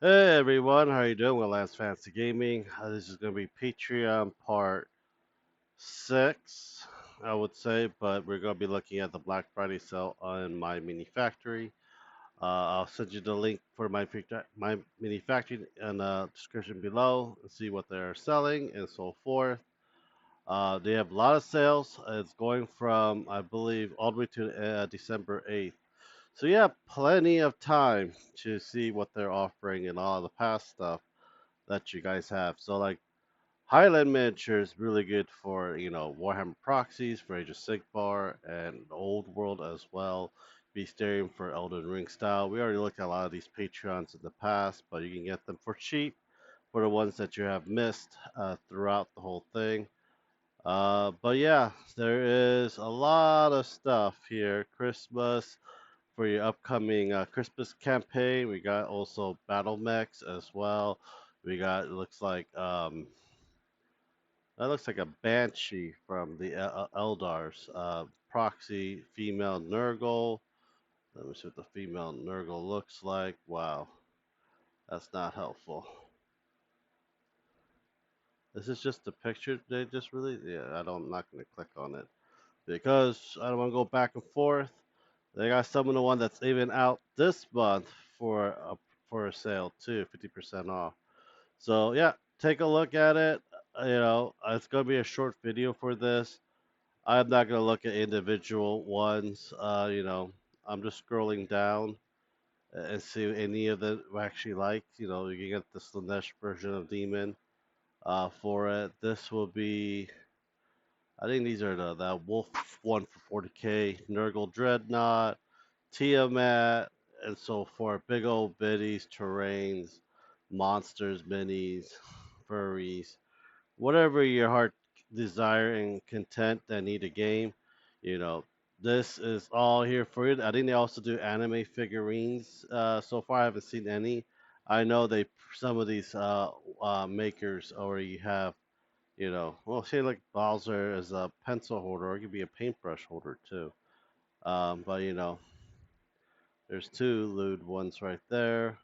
Hey everyone, how you doing? Well, Last Fantasy Gaming. This is going to be Patreon part 6, I would say, but we're going to be looking at the Black Friday sale on Myminifactory. I'll send you the link for my mini factory in the description below and see what they're selling and so forth. They have a lot of sales. It's going from, I believe, all the way to December 8th. So yeah, plenty of time to see what they're offering and all the past stuff that you guys have. So like Highland Miniature is really good for Warhammer proxies for Age of Sigmar and the Old World as well. Beastarium for Elden Ring style. We already looked at a lot of these Patreons in the past, but you can get them for cheap for the ones that you have missed throughout the whole thing. But yeah, there is a lot of stuff here. Christmas for your upcoming Christmas campaign. We got also battle mechs as well. We got that looks like a banshee from the Eldars. Proxy female Nurgle. Let me see what the female Nurgle looks like. Wow, that's not helpful. This is just the picture they just released. Yeah, I'm not gonna click on it because I don't want to go back and forth. They got some of the one that's even out this month for a sale too, 50% off. So yeah, take a look at it. It's gonna be a short video for this. I'm not gonna look at individual ones. I'm just scrolling down and see any of them I actually like. You can get the Slanesh version of Demon for it. This will be. I think these are the Wolf one for 40k, Nurgle Dreadnought, Tiamat, and so forth. Big old biddies, terrains, monsters, minis, furries, whatever your heart desire and content that need a game, you know, this is all here for you. I think they also do anime figurines. So far, I haven't seen any. I know they some of these makers already have, well, say like Bowser is a pencil holder, or it could be a paintbrush holder too. But there's two lewd ones right there.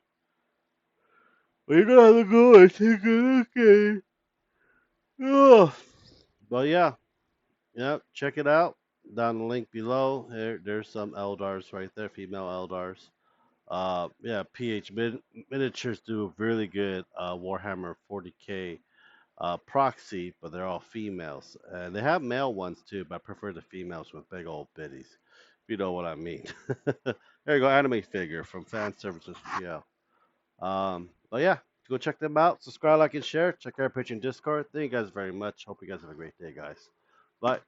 We're gonna have to go and take a look at it. Ugh. But yeah, yep, check it out. Down the link below. There's some Eldars right there, female Eldars. Yeah, miniatures do really good Warhammer 40k proxy, but they're all females. And they have male ones too, but I prefer the females with big old bitties. If you know what I mean. There you go, anime figure from Fan Services. Yeah. But yeah, go check them out. Subscribe, like, and share. Check out our Patreon Discord. Thank you guys very much. Hope you guys have a great day, guys. Bye.